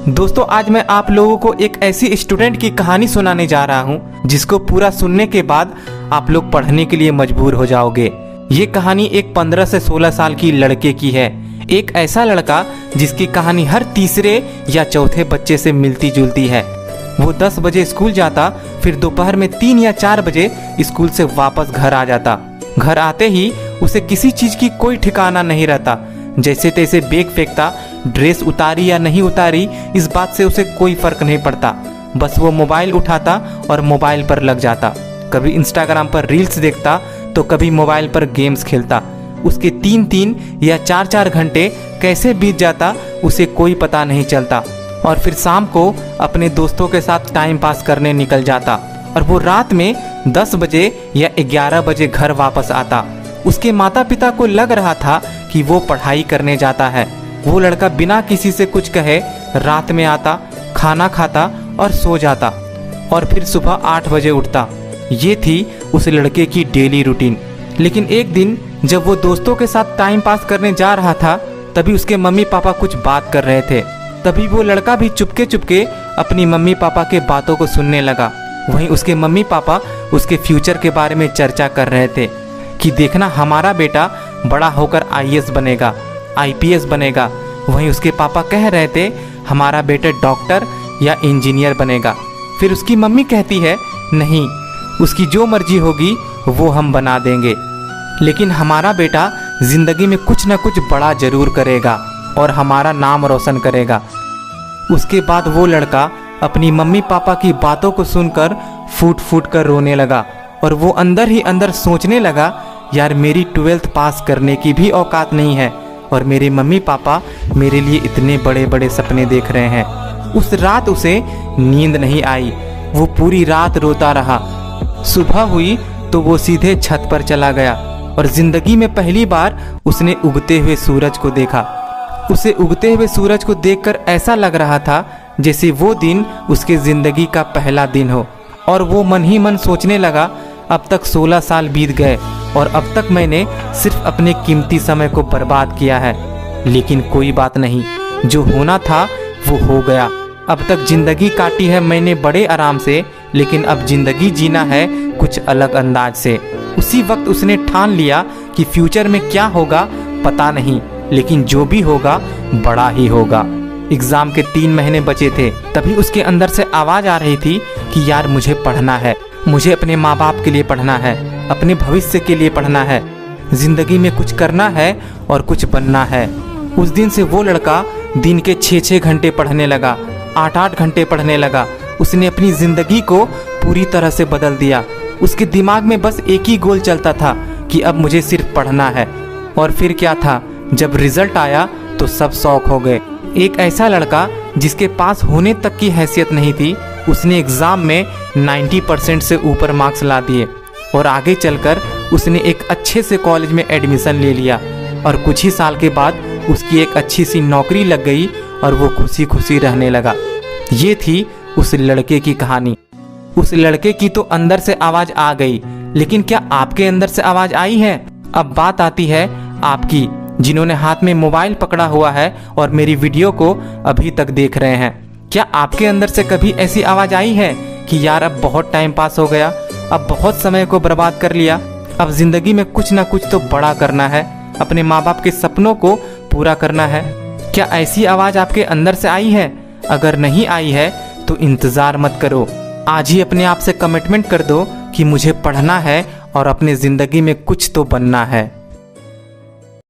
दोस्तों आज मैं आप लोगों को एक ऐसी स्टूडेंट की कहानी सुनाने जा रहा हूँ जिसको पूरा सुनने के बाद आप लोग पढ़ने के लिए मजबूर हो जाओगे। ये कहानी एक 15 से 16 साल की लड़के की है। एक ऐसा लड़का जिसकी कहानी हर तीसरे या चौथे बच्चे से मिलती जुलती है। वो 10 बजे स्कूल जाता, फिर दोपहर में 3 या 4 बजे स्कूल से वापस घर आ जाता। घर आते ही उसे किसी चीज की कोई ठिकाना नहीं रहता। जैसे तैसे बैग फेंकता, ड्रेस उतारी या नहीं उतारी इस बात से उसे कोई फर्क नहीं पड़ता। बस वो मोबाइल उठाता और मोबाइल पर लग जाता। कभी इंस्टाग्राम पर रील्स देखता तो कभी मोबाइल पर गेम्स खेलता। उसके 3-3 या 4-4 घंटे कैसे बीत जाता उसे कोई पता नहीं चलता। और फिर शाम को अपने दोस्तों के साथ टाइम पास करने निकल जाता और वो रात में 10 बजे या 11 बजे घर वापस आता। उसके माता पिता को लग रहा था कि वो पढ़ाई करने जाता है। वो लड़का बिना किसी से कुछ कहे रात में आता, खाना खाता और सो जाता और फिर सुबह 8 बजे उठता। ये थी उस लड़के की डेली रूटीन। लेकिन एक दिन जब वो दोस्तों के साथ टाइम पास करने जा रहा था तभी उसके मम्मी पापा कुछ बात कर रहे थे। तभी वो लड़का भी चुपके चुपके अपनी मम्मी पापा के बातों को सुनने लगा। वहीं उसके मम्मी पापा उसके फ्यूचर के बारे में चर्चा कर रहे थे कि देखना हमारा बेटा बड़ा होकर आईएएस बनेगा, आईपीएस बनेगा। वहीं उसके पापा कह रहे थे हमारा बेटा डॉक्टर या इंजीनियर बनेगा। फिर उसकी मम्मी कहती है नहीं, उसकी जो मर्जी होगी वो हम बना देंगे, लेकिन हमारा बेटा जिंदगी में कुछ ना कुछ बड़ा जरूर करेगा और हमारा नाम रोशन करेगा। उसके बाद वो लड़का अपनी मम्मी पापा की बातों को सुनकर फूट फूट कर रोने लगा और वो अंदर ही अंदर सोचने लगा यार मेरी 12th पास करने की भी औकात नहीं है और मेरे मम्मी पापा मेरे लिए इतने बड़े बड़े सपने देख रहे हैं। उस रात उसे नींद नहीं आई। वो पूरी रात रोता रहा। सुबह हुई तो वो सीधे छत पर चला गया और जिंदगी में पहली बार उसने उगते हुए सूरज को देखा। उसे उगते हुए सूरज को देखकर ऐसा लग रहा था जैसे वो दिन उसके जिंदगी का पहला दिन हो। और वो मन ही मन सोचने लगा अब तक 16 साल बीत गए और अब तक मैंने सिर्फ अपने कीमती समय को बर्बाद किया है। लेकिन कोई बात नहीं, जो होना था वो हो गया। अब तक जिंदगी काटी है मैंने बड़े आराम से, लेकिन अब जिंदगी जीना है कुछ अलग अंदाज से। उसी वक्त उसने ठान लिया कि फ्यूचर में क्या होगा पता नहीं, लेकिन जो भी होगा बड़ा ही होगा। एग्जाम के 3 महीने बचे थे। तभी उसके अंदर से आवाज आ रही थी कि यार मुझे पढ़ना है, मुझे अपने माँ बाप के लिए पढ़ना है, अपने भविष्य के लिए पढ़ना है, जिंदगी में कुछ करना है और कुछ बनना है। उस दिन से वो लड़का दिन के 6-6 घंटे पढ़ने लगा, 8-8 घंटे पढ़ने लगा। उसने अपनी जिंदगी को पूरी तरह से बदल दिया। उसके दिमाग में बस एक ही गोल चलता था कि अब मुझे सिर्फ पढ़ना है। और फिर क्या था, जब रिजल्ट आया तो सब शौक हो गए। एक ऐसा लड़का जिसके पास होने तक की हैसियत नहीं थी, उसने एग्ज़ाम में 90% से ऊपर मार्क्स ला दिए और आगे चलकर उसने एक अच्छे से कॉलेज में एडमिशन ले लिया और कुछ ही साल के बाद उसकी एक अच्छी सी नौकरी लग गई और वो खुशी खुशी रहने लगा। ये थी उस लड़के की कहानी। उस लड़के की तो अंदर से आवाज़ आ गई, लेकिन क्या आपके अंदर से आवाज़ आई है? अब बात आती है आपकी, जिन्होंने हाथ में मोबाइल पकड़ा हुआ है और मेरी वीडियो को अभी तक देख रहे हैं। क्या आपके अंदर से कभी ऐसी आवाज़ आई है कि यार अब बहुत टाइम पास हो गया, अब बहुत समय को बर्बाद कर लिया, अब जिंदगी में कुछ ना कुछ तो बड़ा करना है, अपने माँ बाप के सपनों को पूरा करना है? क्या ऐसी आवाज़ आपके अंदर से आई है? अगर नहीं आई है तो इंतज़ार मत करो, आज ही अपने आप से कमिटमेंट कर दो कि मुझे पढ़ना है और अपने ज़िंदगी में कुछ तो बनना है।